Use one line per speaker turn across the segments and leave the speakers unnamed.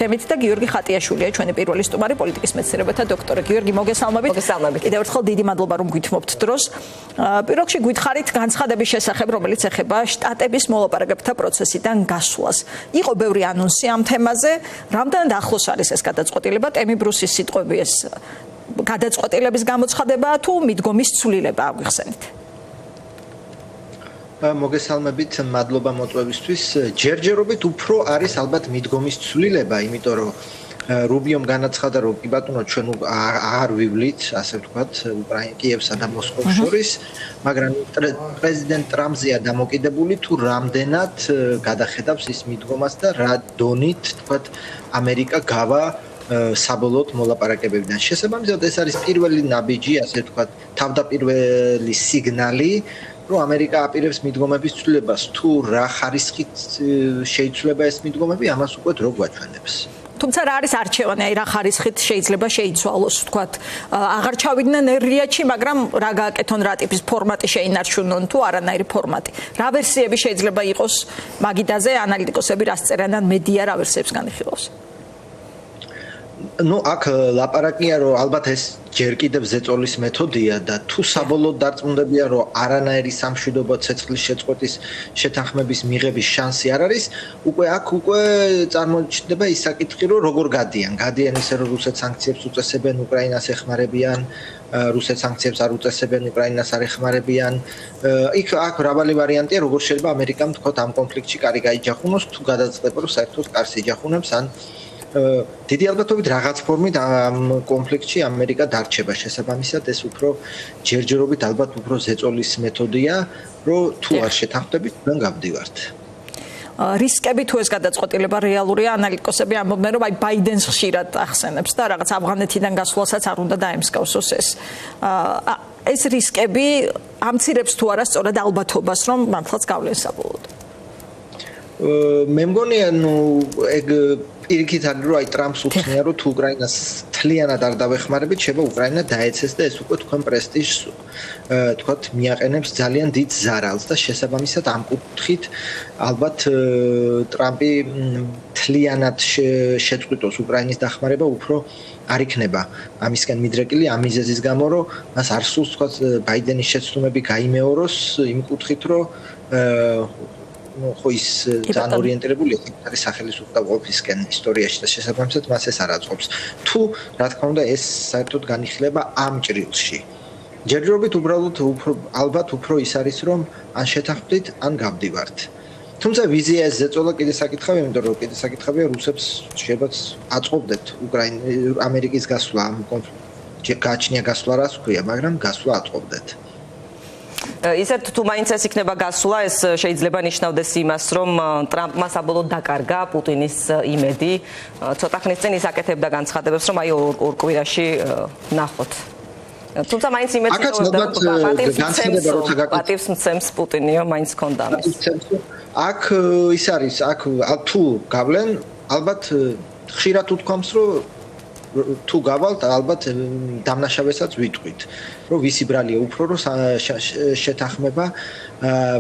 თემით და გიორგი ხატიაშვილია ჩვენი პირველი სტუმარი პოლიტიკის მეცნიერებათა დოქტორი. გიორგი, მოგესალმებით. კიდევ ერთხელ დიდი მადლობა რომ გვითმობთ დროს. პირველ რიგში გითხარით განცხადების შესახებ, რომელიც ეხება შტატების მოლაპარაკებთა პროცესიდან გასვლას. იყო ბევრი ანონსი ამ თემაზე, რამდენად ახლოს არის ეს გადაწყვეტილება, ტემი ბრუსის სიტყვები ეს გადაწყვეტილების გამოცხადებაა თუ მიდგომის ცვლილება აღვიხსენით?
მოგესალმებით, მადლობა მოწვევისთვის. ჯერჯერობით უფრო არის ალბათ მიდგომის ცვლილება, იმიტომ რომ რუბიომ განაცხადა, რომ კი ბატონო, ჩვენ აღარ ვივლით, ასე ვთქვათ, კიევსა და მოსკოვს შორის, მაგრამ პრეზიდენტ ტრამპზეა დამოკიდებული თუ რამდენად გადახედავს ის მიდგომას და რა დონით, ვთქვათ, ამერიკა გავა საბოლოოდ მოლაპარაკებებიდან. შესაბამისად, ეს არის პირველი ნაბიჯი, ასე ვთქვათ, თავდაპირველი სიგნალი, რომ ამერიკა აპირებს მიდგომების ცვლილებას, თუ რა ხარისხით შეიცვლება ეს მიდგომები, ამას უკვე დრო გვაჩვენებს.
თუმცა რა არის არჩევანი, რა ხარისხით შეიძლება შეიცვალოს, ვთქვათ, აღარ ჩავიდნენ რიაჩი, მაგრამ რა გააკეთონ, რა ტიპის ფორმატი შეინარჩუნონ თუ არანაირი ფორმატი. რა ვერსიები შეიძლება იყოს მაგიდაზე, ანალიტიკოსები რას წერენ, მედია რა ვერსიებს განიხილავს?
აქ ლაპარაკია, რომ ალბათ ეს ჯერ კიდევ ზეწოლის მეთოდია და თუ საბოლოოდ დარწმუნდებიან, რომ არანაირი სამშვიდობო ცეცხლის შეწყვეტის შეთანხმების მიღების შანსი არ არის, უკვე წარმოჩნდება ის საკითხი, რომ როგორ გადიან ისე, რომ რუსეთს სანქციებს უწესებენ, უკრაინას ეხმარებიან, რუსეთს სანქციებს არ უწესებენ, უკრაინას არ ეხმარებიან. აქ მრავალი ვარიანტია, როგორ შეიძლება ამერიკამ თქვათ ამ კონფლიქტში კარი გაიჯახუნოს, თუ გადაწყდება, რომ საერთოდ კარს იჯახუნებს, ან დიდი ალბათობით რაღაც ფორმით ამ კონფლიქტში ამერიკა დარჩება. შესაბამისად, ეს უფრო ჯერჯერობით ალბათ უფრო ზეწოლის მეთოდია, რომ თუ არ შეთანხმდებით, თან გავდივართ.
რისკები თუ ეს გადაწყვეტილება რეალურია, ანალიტიკოსები ამბობენ, რომ ბაიდენს ხშირად ახსენებს და რაღაც ავღანეთიდან გასვლასაც არ უნდა დაემსგავსოს ეს. ეს რისკები ამცირებს თუ არა სწორედ ალბათობას, რომ მართლაც გავლენს საბოლოოდ.
მე მგონია, ეგ პირიქით არის, რომ ტრამპს უხსნია, რომ თუ უკრაინას თლიანად არ დავეხმარებით, შეიძლება უკრაინა დაეცეს და ეს უკვე თქვენ პრესტიჟს თქვათ მიაყენებს ძალიან დიდ ზარალს და შესაბამისად ამ კუთხით ალბათ ტრამპი თლიანად შეწყვიტოს უკრაინის დახმარება უფრო არ იქნება ამისკენ მიდრეკილი ამ მიზეზის გამო, რომ მას არ სურს თქვათ ბაიდენის შეცდომები გაიმეოროს იმ კუთხით, რომ ხო ის ძალიან ორიენტირებული არის სახელმწიფო ოფისკენ ისტორიაში და შესაბამისად მას ეს არ აწყობს. თუ რა თქმა უნდა ეს საერთოდ განიხილება ამ ჭრილში. ჯერჯერობით უბრალოდ ალბათ უფრო ის არის, რომ ან შეთანხმდით, ან გავდივართ. თუმცა ვიზია ეს ზეწოლა კიდე საკითხია, იმიტომ რომ კიდე საკითხია რუსებს შეიძლება აწყობდეთ ამერიკის გასვლა ამ კონფლიქტში. გააჩნია გასვლა რას ქვია, მაგრამ გასვლა აწყობდეთ.
ისეთ თუ მაინც ეს იქნება გასვლა, ეს შეიძლება ნიშნავდეს იმას, რომ ტრამპმა საბოლოოდ დაკარგა პუტინის იმედი. ცოტა ხნის წინ ის აკეთებდა განცხადებებს, რომ აი ორ კვირაში ნახოთ. თუმცა მაინც იმედი პატივს მცემს პუტინიო, მაინც ჰქონდა ამის.
აქ ის არის, აქ თუ გავლენ, ალბათ ხშირად უთქვამს, რომ თუ გავალთ, ალბათ დამნაშავესაც ვიტყვით, რომ ვისი ბრალია უფრო, რომ შეთანხმება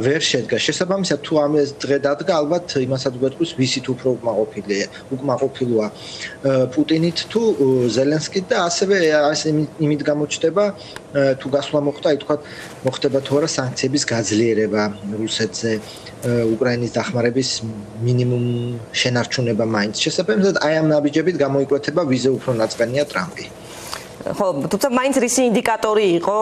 ვერ შედგა. შესაბამისად, თუ ამას დღე დადგა, ალბათ იმასაც გვეტყვის, ვისით უფრო უკმაყოფილოა პუტინით თუ ზელენსკით და ასევე იმით გამოჩნდება, თუ გასვლა მოხდა, ითქვათ, მოხდება თუ არა სანქციების გაძლიერება რუსეთზე, უკრაინის დახმარების მინიმუმ შენარჩუნება მაინც. შესაბამისად, აი ამ ნაბიჯებით გამოიკვეთება ვიზე უფრო ნაწყენია ტრამპი.
ხო, თუმცა მაინც რისი ინდიკატორი იყო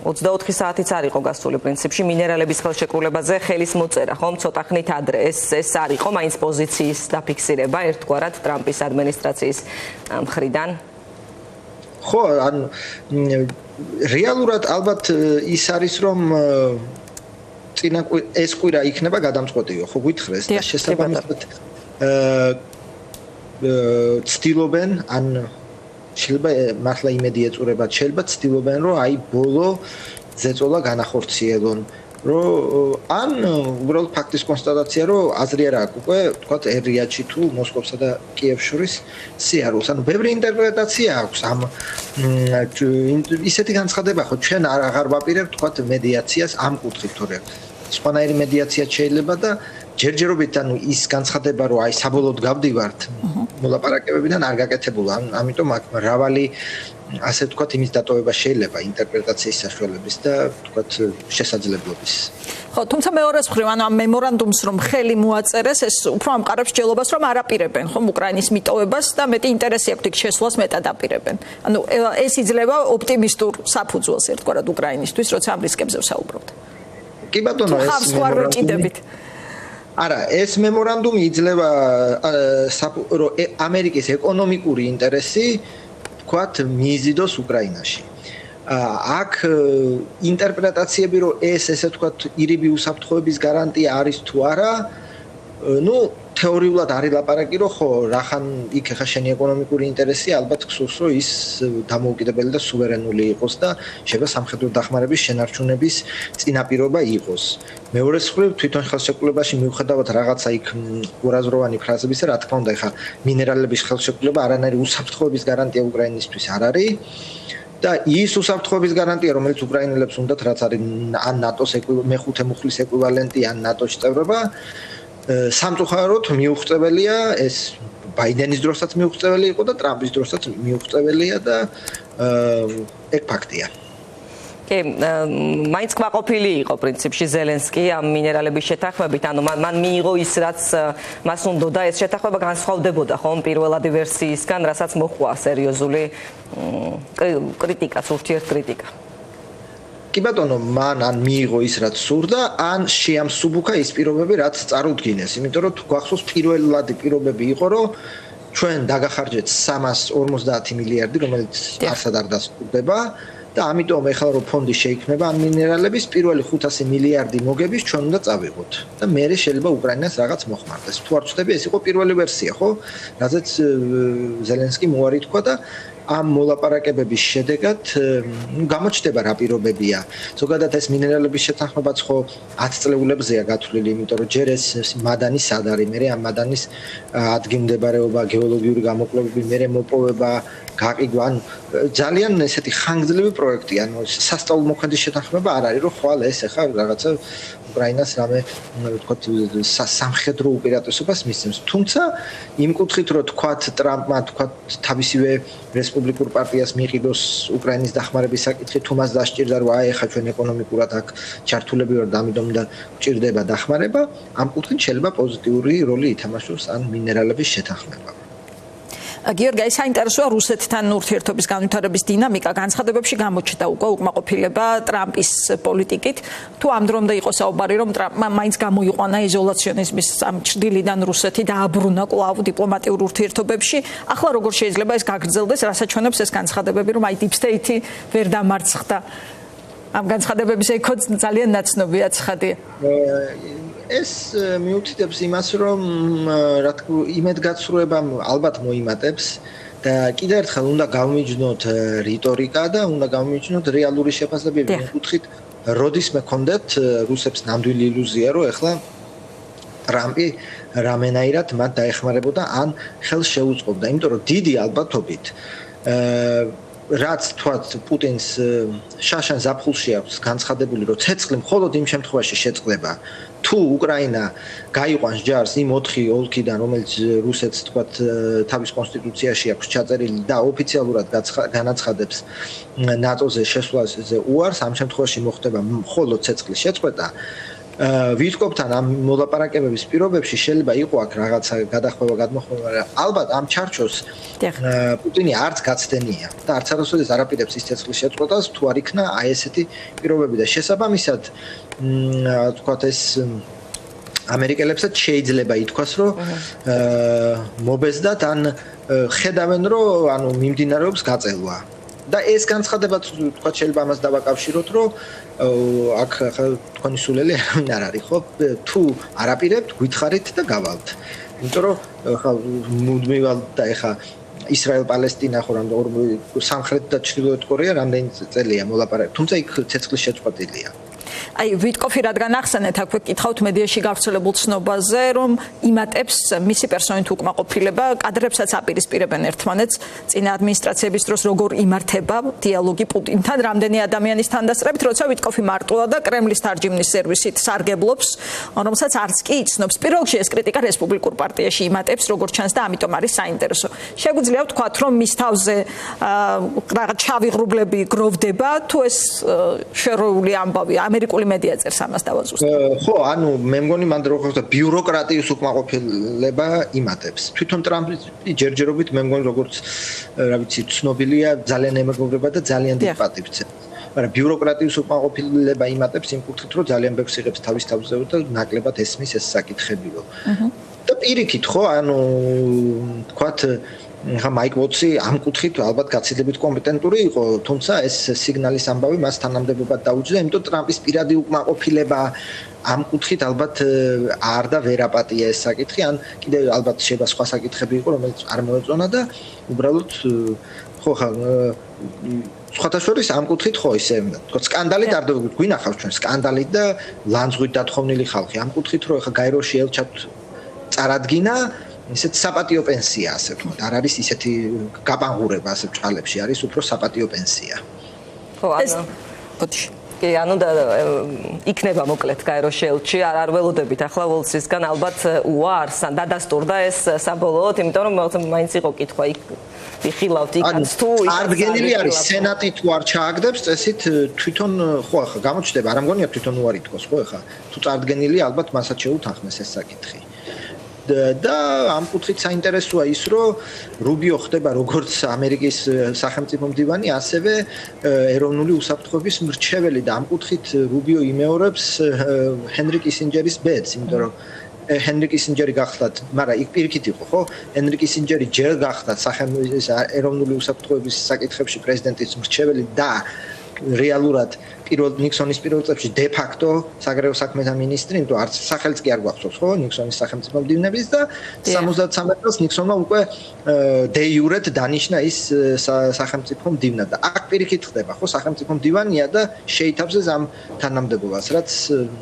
24 საათიც არ იყო გასული პრინციპში მინერალების ხელშეკრულებაზე ხელის მოწერა, ხომ, ცოტა ხნით ადრე ეს არ იყო მაინც პოზიციის დაფიქსირება ერთგვარად ტრამპის ადმინისტრაციის მხრიდან.
ხო, ან რეალურად ალბათ ის არის, რომ ეს კვირა იქნება გადამწყვეტიო, ხო გითხრეს და შესაბამისად ცდილობენ ან შეიძლება მართლა იმედი ეწურებათ, შეიძლება ცდილობენ, რომ აი ბოლო ზეწოლა განახორციელონ, რომ ან უბრალოდ ფაქტის კონსტატაცია, რომ აზრი არ აქვს უკვე, თქვათ, რიაჩი თუ მოსკოვსა და კიევს შორის სიარულს. ანუ ბევრი ინტერპრეტაცია აქვს ამ ისეთი განცხადება, ხო, ჩვენ აღარ ვაპირებთ, თქვათ, მედიაციას ამ კუთხით, თორემ სხვანაირი მედიაცია შეიძლება და ჯერჯერობით, ანუ ის განცხადება, რომ აი საბოლოოდ გავდივართ, მოლაპარაკებებიდან არ გაკეთებულა. ამიტომ აქ მრავალი ასე ვთქვათ იმის დატოვება შეიძლება ინტერპრეტაციის საშუალების და ვთქვათ შესაძლებლობის.
ხო, თუმცა მეორეს მხრივ, ანუ ამ მემორანდუმს რომ ხელი მოაწერეს, ეს უფრო ამყარებს ჯელობას, რომ არ აპირებენ ხომ უკრაინის მიტოვებას და მეტი ინტერესი აქვს იქ შესვლას მეტად აპირებენ. ანუ ეს იძლევა ოპტიმისტურ საფუძველს ერთგვარად უკრაინისთვის, როცა ამ რისკებზე ვსაუბრობთ.
კი ბატონო,
ეს მემორანდუმი
არა, ეს მემორანდუმი იძლევა ამერიკის ეკონომიკური ინტერესი ვთქვათ მიიზიდოს უკრაინაში. აქ ინტერპრეტაციები რომ ესე ვთქვათ ირიბი უსაფრთხოების გარანტია არის თუ არა, თეორიულად არის ლაპარაკი რომ ხო, რახან იქ ხა შენი ეკონომიკური ინტერესი ალბათ გსურს რომ ის დამოუკიდებელი და სუვერენული იყოს და შეიძლება სამხედრო დახმარების შენარჩუნების წინაპირობა იყოს. მეორე მხრივ თვითონ ხელშეკრულებაში მიუხედავად რაღაცა იქ უразროვანი ფრაზებისა, რა თქმა უნდა, ხა მინერალების ხელშეკრულება არანაირი უსაფრთხოების გარანტია უკრაინისთვის არ არის. და ის უსაფრთხოების გარანტია, რომელიც უკრაინელებს უნდათ, რაც არის ან ნატოს მეხუთე მუხლის ეკვივალენტი, ან ნატოს წევრობა, სამწუხაროდ მიუღწეველია ეს ბაიდენის დროსაც მიუღწეველი იყო და ტრამპის დროსაც მიუღწეველია და ეგ ფაქტია.
კი, მაინც კმაყოფილი იყო პრინციპში ზელენსკი ამ მინერალების შეთანხმებით, ანუ მან მიიღო ის, რაც მას უნდოდა, ეს შეთანხმება განსხვავდებოდა ხომ პირველადი ვერსიისგან, რასაც მოჰყვა სერიოზული კრიტიკაც, ურთიერთკრიტიკა.
კი ბატონო, მან ან მიიღო ის, რაც სურდა, ან შეამსუბუქა ის პირობები, რაც წარუდგინეს, იმიტომ რომ თუ გახსოვს პირველადი პირობები იყო, რომ ჩვენ დაგახარჯეთ 350 მილიარდი, რომელიც არსად არ დასკურდება. და ამიტომ ეხლა რომ ფონდი შეიქმნება ამ მინერალების პირველი 500 მილიარდი მოგების ჩვენ უნდა წავიღოთ და მერე შეიძლება უკრაინას რაღაც მოხმარდეს. თუ არ ვწდები, ეს იყო პირველი ვერსია, ხო? რაზეც ზელენსკი მოარი თქვა და ამ მოლაპარაკებების შედეგად გამოჩნდება რა პირობებია. ზოგადად ეს მინერალების შეთანხმებაც ხო 10 წლეულებზეა გათვლილი, იმიტომ რომ ჯერ ეს მადანი სად არის, მერე ამ მადანის ადგილმდებარეობა, გეოლოგიური გამოკვლევები, მერე მოპოვება გაყიდვა, ანუ ძალიან ესეთი ხანგრძლივი პროექტია, ანუ სასწავლო მოქმედის შეთანხმება არ არის, რომ ხვალ ეს ახლა რაღაცა უკრაინას რამე ვთქვათ სამხედრო უპირატესობას მისცემს. თუმცა იმ კუთხით რომ თქვათ ტრამპმა თქვათ თავისივე რესპუბლიკურ პარტიას მიიღოს უკრაინის დახმარების საკითხი, თუ მას დასჭირდა რომ აი ახლა ჩვენ ეკონომიკურად აქ ჩართულები ვართ და ამიტომ და გვჭირდება დახმარება, ამ კუთხით შეიძლება პოზიტიური როლი ითამაშოს ან მინერალების შეთანხმება.
გიორგი, საინტერესოა რუსეთთან ურთიერთობის განვითარების დინამიკა, განცხადებებში გამოჩნდა უკვე უკმაყოფილება ტრამპის პოლიტიკით. თუ ამ დრომდე იყო საუბარი, რომ ტრამპმა მაინც გამოიყვანა იზოლაციონიზმის ამ ჭრილიდან რუსეთი და აბრუნა კვლავ დიპლომატიურ ურთიერთობებში, ახლა როგორ შეიძლება ეს გაგრძელდეს, რასაც ჩვენებს ეს განცხადებები, რომ აი deep state-ი ვერ დამარცხდა. ამ განცხადებების ეკო ძალიან ნაცნობია ცხადია.
ეს მიუთითებს იმას, რომ რა თქმა უნდა, იმედგაცრუება ალბათ მოიმატებს და კიდევ ერთხელ უნდა გავმიჯნოთ რიტორიკა და უნდა გავმიჯნოთ რეალური შეფასებები. მეკითხით, როდის მეკონდეთ რუსებს ნამდვილი ილუზია, რომ ეხლა ტრამპი რამენაირად მათ დაეხმარებოდა ან ხელს შეუწყობდა, იმიტომ რომ დიდი ალბათობით რაც თქვათ პუტინს შაშან ზაფხულში აქვს განცხადებული, რომ ცეცხლი მხოლოდ იმ შემთხვევაში შეწყდება, თუ უკრაინა გაიყვანს ჯარს იმ 4 ოლქიდან, რომელიც რუსეთს თქვათ თავის კონსტიტუციაში აქვს ჩაწერილი და ოფიციალურად განაცხადებს ნატოზე შესვლაზე უარს, ამ შემთხვევაში მოხდება მხოლოდ ცეცხლის შეწყვეტა. ვიტყობთან ამ მოლაპარაკებების პირობებში შეიძლება იყო აქ რაღაცა გადახვევა გადმოხვევა, მაგრამ ალბათ ამ ჩარჩოს პუტინი არც გაცდენია და არც არასოდეს არაპირებს ის ცეცხლის შეწყვეტას, თუ არ იქნა აი ესეთი პირობები და შესაბამისად თქვათ ეს ამერიკელებსაც შეიძლება ითქვას, რომ მობეზდათ ან ხედავენ, რომ ანუ მიმდინარეობს გაწელვა. და ეს განცხადება თქვა შეიძლება ამას დავაკავშიროთ, რომ აქ თქვენი სულელი არ არის, ხო? თუ არაპირებთ, გითხარით და გავალთ. იმიტომ რომ ხა მუდმივად და ეხა ისრაელ-პალესტინა ხო რამდენი სამხრეთ და ჩრდილოეთ კორეა რამდენი წელია მოლაპარაკება. თუმცა იქ ცეცხლის შეწყვეტილია.
აი ვიტკოფი რადგან ახსენეთ, აქვე კითხავთ მედიაში გავრცელებულ ცნობაზე, რომ იმატებს მისი პერსონით უკმაყოფილება, კადრებსაც აპირისპირებენ ერთმანეთს, წინა ადმინისტრაციების დროს როგორ იმართება დიალოგი პუტინთან, რამდენი ადამიანის თანდასწრებით, როცა ვიტკოფი მარტოა და კრემლის თარჯიმნის სერვისით სარგებლობს, რომელსაც არც კი იცნობს. პირველ რიგში ეს კრიტიკა რესპუბლიკურ პარტიაში იმატებს, როგორც ჩანს და ამიტომ არის საინტერესო. შეგვიძლია ვთქვათ, რომ მის თავზე რაღაც ჩავი ღრუბლები გროვდება, თუ ეს შერეული ამბავი ამერიკული მედია წერს ამას დავაზუსტებ.
ხო, ანუ მე მგონი მანდ რო ხდება ბიუროკრატიის უკმაყოფილება იმატებს. თვითონ ტრამპი ჯერჯერობით მე მგონი როგორც რა ვიცი, ცნობილია ძალიან ემეგობრება და ძალიან დიდ პატივს. მაგრამ ბიუროკრატიის უკმაყოფილება იმატებს იმ კუთხით, რომ ძალიან ბევრს იღებს თავის თავზე და ნაკლებად ესმის ეს საკითხებიო. და პირიქით ხო, ანუ თქვათ ხა მაიკ ვოტსი ამ კუთხით ალბათ გაცილებით კომპეტენტური იყო, თუმცა ეს სიგნალის ამბავი მას თანამდებობად დაუჯდა, იმიტომ ტრამპის პირადი უკმაყოფილება ამ კუთხით ალბათ არ და ვერ აპატია ეს საკითხი, ან კიდევ ალბათ შეიძლება სხვა საკითხები იყო, რომელიც არ მოეწონა და უბრალოდ ხო ხა სხვათა შორის ამ კუთხით ხო ისე თქო სკანდალით არ გვინახავს ჩვენ სკანდალით და ლანძღვით დათხოვნილი ხალხი ამ კუთხით რომ ხა გაეროში ელჩად წარადგინა ისეთ საპატიო პენსია ასე ვთქვათ არ არის ისეთი გაბანღურება ასე ბჭყალებში არის უფრო საპატიო პენსია
ხო კი ანუ იქნება მოკლედ გაეროში ელჩი არ ველოდებით ახლა ვოლცისგან ალბათ უარს ან დადასტურდა ეს საბოლოოდ იმიტომ რომ მაინც იყო კითხვა იქ იხილავთ იქაც თუ
წარდგენილი არის სენატი თუ არ ჩააგდებს წესით თვითონ ხო ახლა გამოჩნდება არ მგონია თვითონ უარი თქოს ხო ახლა თუ წარდგენილი ალბათ მასაც შეუთანხმეს ეს საკითხი და ამ კუთხით საინტერესოა ის რომ რუბიო ხდება როგორც ამერიკის სახელმწიფო მდივანი ასევე ეროვნული უსაფრთხოების მრჩეველი და ამ კუთხით რუბიო იმეორებს ჰენრი კისინჯერის ბედს იმიტომ რომ ჰენრი კისინჯერი გახდათ, მაგრამ იქ პირიქით იყო, ხო? ჰენრი კისინჯერი ჯერ გახდათ ეროვნული უსაფრთხოების საკითხებში პრეზიდენტის მრჩეველი და რეალურად ნიქსონის პირველ წლებში დე ფაქტო საგარეო საქმეთა მინისტრი, იმიტომ არც სახელიც კი არ გვახსოვს, ხო? ნიქსონის სახელმწიფო მდივნების და 73 წელს ნიქსონმა უკვე დე იურეთ დანიშნა ის სახელმწიფო მდივნად და აქ პირიქით ხდება, ხო? სახელმწიფო მდივანია და შეითავსეს ამ თანამდებობას, რაც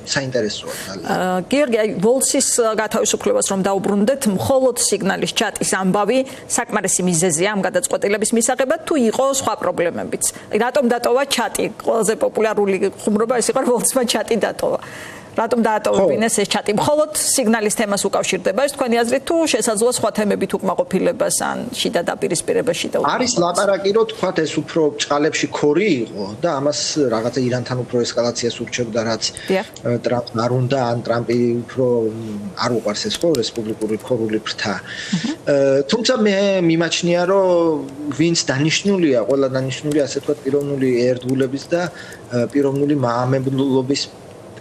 საინტერესოა ძალიან.
გიორგი, ვოლცის გათავისუფლებას რომ დაუბრუნდეთ, მხოლოდ სიგნალის ჩატის ამბავი საკმარისი მიზეზია ამ გადაწყვეტილების მისაღებად თუ იყო სხვა პრობლემებიც? რატომ დატოვა ჩატი? ყველაზე პოპულარული ხუმრობა ეს იყო ვოლცმა ჩატი დატოვა. რატომ დაატოვებინეს ეს ჩატი? მხოლოდ სიგნალის თემას უკავშირდება ეს თქვენი აზრით თუ შესაძლოა სხვა თემებით უკმაყოფილებას ან შიდა დაპირისპირებაში და
არის ლაპარაკი რომ თქვათ ეს უფრო ბჭყალებში ქორი იყო და ამას რაღაცა ირანთან უფრო ესკალაციას ურჩევდა რაც ტრამპ არ უნდა ან ტრამპი უფრო არ უყვარს ეს ხო რესპუბლიკური ქორული ფრთა. თუმცა მე მიმაჩნია რომ ვინც დანიშნულია, ყველა დანიშნულია ასე თქვათ პიროვნული ერთგულების და პიროვნული მაამებლობის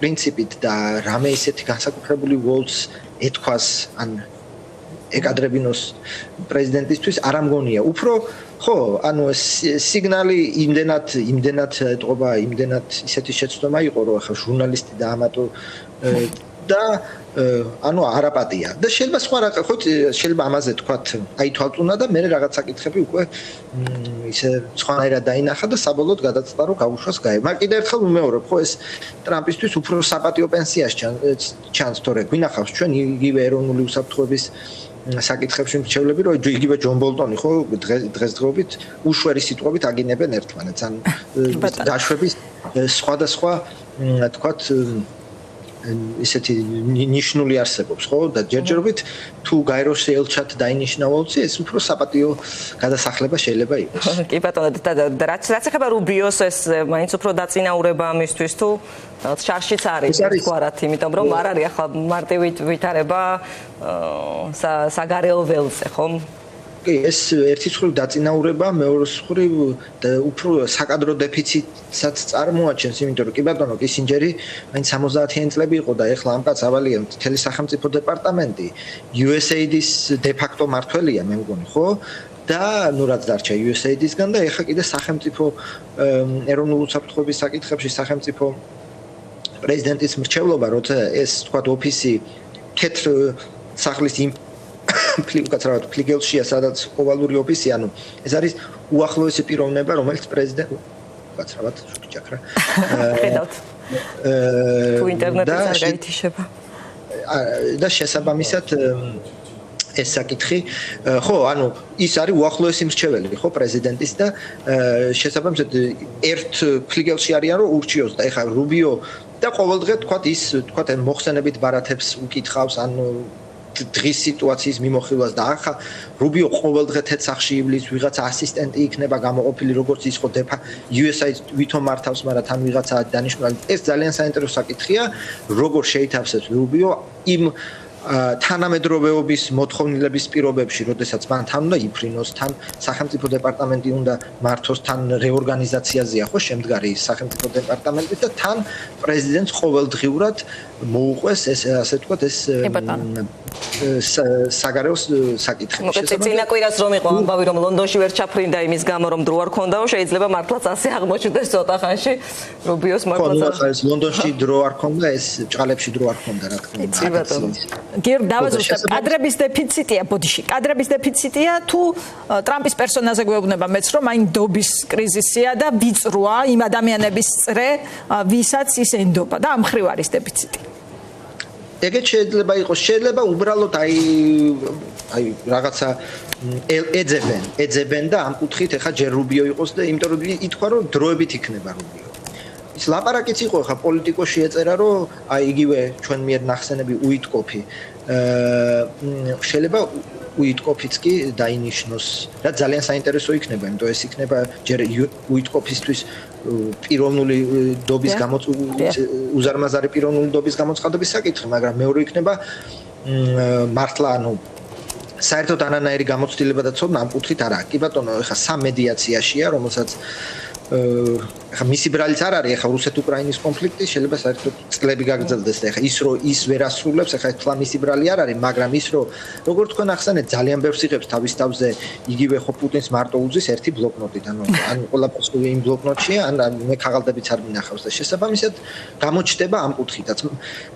პრინციპით და რამე ისეთი განსაკუთრებული ვოლცს ეთქვას ან ეკადრებინოს პრეზიდენტისთვის არ ამგონია. უფრო ხო, ანუ ეს სიგნალი იმდენად ეთყობა, იმდენად ისეთი შეცდომა იყო, რომ ახლა ჟურნალისტი დაამატო და ანუ არაპატია. და შეიძლება სხვა ხო შეიძლება ამაზე თქვათ, აი თვალწუნა და მე რაღაც საკითხები უკვე ისე სხვანაირად დაინახა და საბოლოოდ გადაწყდა რომ გაუშვას გაე. მაგრამ კიდევ ერთხელ ვიმეორებ, ხო ეს ტრამპისთვის უფრო საპატიო პენსიაში ჩანს, თორე გვინახავს ჩვენ იგივე ეროვნული უსაფრთხოების საკითხებში მრჩევლები, რომ იგივე ჯონ ბოლტონი ხო დღესდღეობით უშვერი სიტყვებით აგინებენ ერთმანეთს, ან დაშვების სხვადასხვა თქვათ ისეთი ნიშნული არსებობს, ხო? და ჯერჯერობით თუ გაეროში ელჩად დაინიშნა ვოლცი, ეს უფრო საპატიო გადასახლება შეიძლება იყოს.
კი ბატონო, და რაც ეხება რუბიოს ეს მაინც უფრო დაწინაურება ამისთვის თუ შარშიც არის თქვათ, იმიტომ რომ არ არის ახლა მარტივი ვითარება საგარეო ველზე, ხო?
კი, ეს ერთი მხრივ დაწინაურება, მეორე მხრივ უფრო საკადრო დეფიციტსაც წარმოაჩენს, იმიტომ რომ კი ბატონო, კისინჯერი მაინც 70-იანი წლები იყო და ეხლა ამ კაც ავალია მთელი სახელმწიფო დეპარტამენტი, USAID-ის დე-ფაქტო მმართველია, მე მგონი, ხო? და ნუ რაც დარჩა USAID-ისგან და ეხლა კიდე სახელმწიფო ეროვნული უსაფრთხოების საკითხებში სახელმწიფო პრეზიდენტის მრჩევლობა, როცა ეს თქვათ ოფისი თეთრ სახლის ფლიგელშია, ფლიგელშია, სადაც ოვალური ოფისი, ანუ ეს არის უახლოესი პიროვნება, რომელიც პრეზიდენტ უკაცრავად შუქიჭაქრა.
თუ ინტერნეტიც არ გაითიშება.
და შესაბამისად ეს საკითხი ხო ანუ ის არის უახლოესი მრჩეველი ხო პრეზიდენტის და შესაბამისად ერთ ფლიგელში არიან რომ ურჩიოს და ეხლა რუბიო და ყოველდღე თქვა მოხსენებით ბარათებს უკითხავს ანუ დღის სიტუაციის მიმოხილვას და ახლა რუბიო ყოველდღე თეთრსახში ივლის ვიღაცა ასისტენტი იქნება გამოყოფილი როგორც ის ხო USAID ვითომ მართავს მაგრამ თან ვიღაცა დანიშნული ეს ძალიან საინტერესო საკითხია როგორ შეითავსებს რუბიო იმ თანამედროვეობის მოთხოვნილების პირობებში, როდესაც მან თან უნდა იფრინოს, თან სახელმწიფო დეპარტამენტი უნდა მართოს, თან რეორგანიზაციაზეა ხო შემდგარი სახელმწიფო დეპარტამენტი და თან პრეზიდენტს ყოველდღიურად მოუყვეს ეს ასე ვთქვათ ეს საგარეო საკითხი.
მოკლედ წინა კვირას რომ იყო ამბავი რომ ლონდონში ვერ ჩაფრინდა იმის გამო რომ დრო არ ქონდაო, შეიძლება მართლაც ასე აღმოჩნდეს ცოტა ხანში რუბიოს მართლაც
ეს ლონდონში დრო არ ქონდა, ეს ჭყალებში დრო არ ქონდა რა თქმა უნდა.
გიორგი დავაზუსტებ კადრების დეფიციტია ბოდიში კადრების დეფიციტია თუ ტრამპის პერსონაჟზე გვეუბნება მეც რომ აი ნდობის კრიზისია და ვიწროა იმ ადამიანების წრე ვისაც ის ენდობა და ამ ხრივ არის დეფიციტი
ეგეც შეიძლება იყოს შეიძლება უბრალოდ აი რაღაცა ეძებენ და ამ კუთხით ეხა ჯერ რუბიო იყოს და იმიტომ რომ ითქვა რომ დროებით იქნება რუბიო ის ლაპარაკიც იყო ხა პოლიტიკოში ეწერა რომ აი იგივე ჩვენ მიერ ნახსენები უიტკოფი შეიძლება უიტკოფიც კი დაინიშნოს და ძალიან საინტერესო იქნება იმიტომ ეს იქნება ჯერ უიტკოფისთვის პიროვნული დობის უზარმაზარი პიროვნული დობის გამოცხადების საკითხი მაგრამ მეორე იქნება მართლა ანუ საერთოდ ანანაირი გამოცდილება და ცოდნა ამ კუთხით არა კი ბატონო ეხა სამედიაციაშია რომელსაც ეხა მისი ბრალიც არ არის ეხა რუსეთ-უკრაინის კონფლიქტი შეიძლება საერთოდ წლები გაგრძელდეს და ეხა ის რომ ის ვერ ასრულებს ეხა თლა მისი ბრალი არ არის მაგრამ ის რომ როგორც თქვენ ახსენეთ ძალიან ბევრს იღებს თავის თავზე იგივე ხო პუტინს მარტო უძის ერთი ბლოკნოტით ანუ ან ყველაფერს იმ ბლოკნოტშია ან მე ქაღალდებიც არ მინახავს და შესაბამისად გამოჩნდება ამ კუთხითაც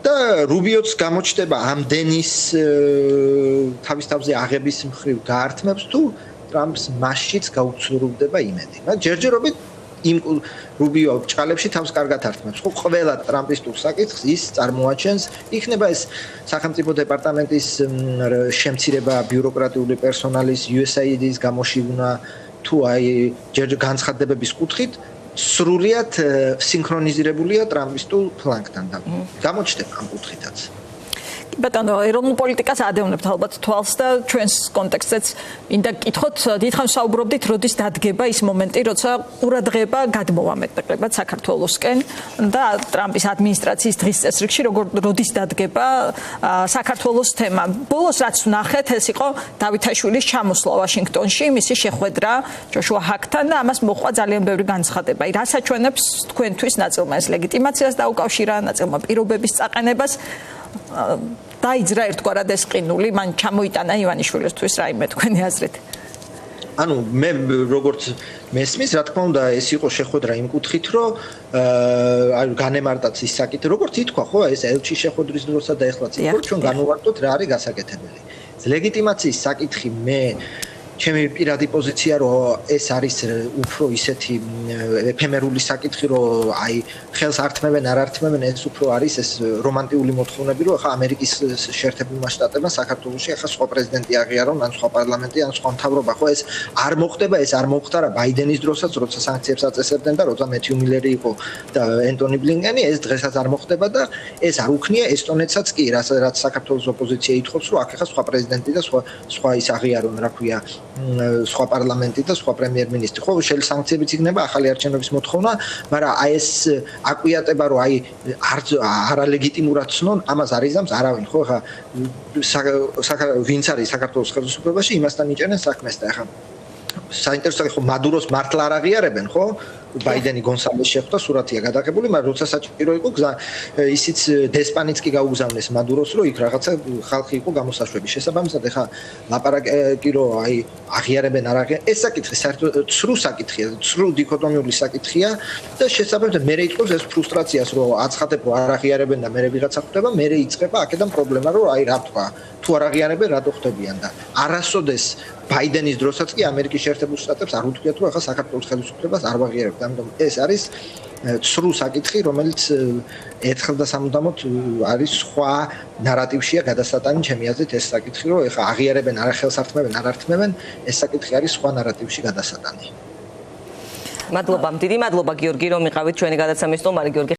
და რუბიოც გამოჩნდება ამდენის თავის თავზე აღების მხრივ გაართმებს თუ ტრამპს მასშიც გაუცურვდება იმედი მაგრამ ჯერჯერობით იმ რუბიო ჭყალებში თავს კარგად ართმევს. ხო ყველა ტრამპისტურ საკითხს ის წარმოაჩენს. იქნება ეს სახელმწიფო დეპარტამენტის შემცირება ბიუროკრატიული პერსონალის USAID-ის გამოშივნა თუ აი ჯერ განცხადებების კუთხით სრულიად სინქრონიზირებულია ტრამპისტულ ფლანგთან და გამოჩნდება ამ კუთხითაც.
ბატონო, ეროვნულ პოლიტიკას ადევნებთ ალბათ თვალს და ჩვენს კონტექსტზეც მინდა გკითხოთ, დიდხანს საუბრობდით, როდის დადგება ის მომენტი, როცა ყურადღება გადმოვა მეტნაკლებად საქართველოსკენ და ტრამპის ადმინისტრაციის დღის წესრიგში, როდის დადგება საქართველოს თემა. ბოლოს რაც ვნახეთ, ეს იყო დავითაშვილის ჩამოსვლა ვაშინგტონში, მისი შეხვედრა ჯოშუა ჰაკთან და ამას მოყვა ძალიან ბევრი განცხადება. რა საჩვენებს თქვენთვის ნაწილმა ეს ლეგიტიმაციას დაუკავშირა, ნაწილმა პირობების წაყენებას დაიძრა ერთგვარად ეს ყინული, მან ჩამოიტანა ივანიშვილისთვის რაიმე თქვენი აზრით.
ანუ მე როგორც მესმის, რა თქმა უნდა, ეს იყო შეხვედრა იმ კუთხით, რომ აი განემარტაც ის საკითხი, როგორც ითქვა, ხო, ეს ელჩი შეხვედრის დროსა და ეხლაც იყო, ჩვენ განვარტოთ რა არის გასაკეთებელი. ლეგიტიმაციის საკითხი მე ჩემი პირადი პოზიცია რომ ეს არის უფრო ისეთი ეფემერული საკითხი რომ აი ხელს ართმევენ არ ართმევენ ეს უფრო არის ეს რომანტიული მოთხოვნები რომ ახლა ამერიკის შეერთებულმა შტატებმა საქართველოში ახლა სხვა პრეზიდენტი აღიარონ ან სხვა პარლამენტი ან სხვა მთავრობა ხო ეს არ მოხდება ეს არ მომხდარა ბაიდენის დროსაც როცა სანქციებს აწესებდნენ და როცა მეთიუ მილერი იყო და ენტონი ბლინკენი ეს დღესაც არ მოხდება და ეს არ უქნია ესტონეთსაც კი რაც საქართველოს ოპოზიცია ითხოვს რომ აქ ახლა სხვა პრეზიდენტი და სხვა ის აღიარონ რა ქვია სხვა პარლამენტი და სხვა პრემიერ-მინისტრი. ხო, შეიძლება სანქციებიც იქნება ახალი არჩევნების მოთხოვნა, მაგრამ აი ეს აკვიატება რომ აი არალეგიტიმურად ცნონ, ამას არ იზამს არავინ, ხო, ხა ვინც არის საქართველოს ხელისუფლებაში, იმასთან იჭერენ საქმეს და ხა საინტერესოა ხო მადუროს მართლა არ აღიარებენ, ხო? ბაიდენი გონსალეს შეხვდა, სურათია გადაღებული, მაგრამ როცა საჭირო იყო ისიც დესპანიც კი გაუგზავნეს მადუროს, რომ იქ რაღაცა ხალხი იყო გამოსაშვები. შესაბამისად, ეხა ლაპარაკი რომ აი აღიარებენ არ აღიარებენ, ეს საკითხი საერთოდ ცრუ საკითხია, ცრუ დიქოტომიური საკითხია და შესაბამისად მე რეიტყობს ეს ფრუსტრაციას, რომ აცხადებ რომ არ აღიარებენ და მე ვიღაცა ხვდება, მე რეიწება აქედან პრობლემა, რომ აი რა თქვა, თუ არ აღიარებენ, რატო ხვდებიან და არასოდეს ბაიდენის დროსაც კი ამერიკის შეერთებულ შტატებს არ უთქვია თუ ახლა საქართველოს ხელისუფლებას არ ვაღიარებთ. ამიტომ ეს არის ცრუ საკითხი, რომელიც ერთხელ და სამუდამოდ არის სხვა ნარატივშია გადასატანი, ჩემი აზრით ეს საკითხი, რომ ეხა აღიარებენ, არა ხელს ართმევენ, არ ართმევენ, ეს საკითხი არის სხვა ნარატივში გადასატანი.
მადლობა, დიდი მადლობა გიორგი, რომ იყავით ჩვენი გადაცემის სტუმარი. გიორგი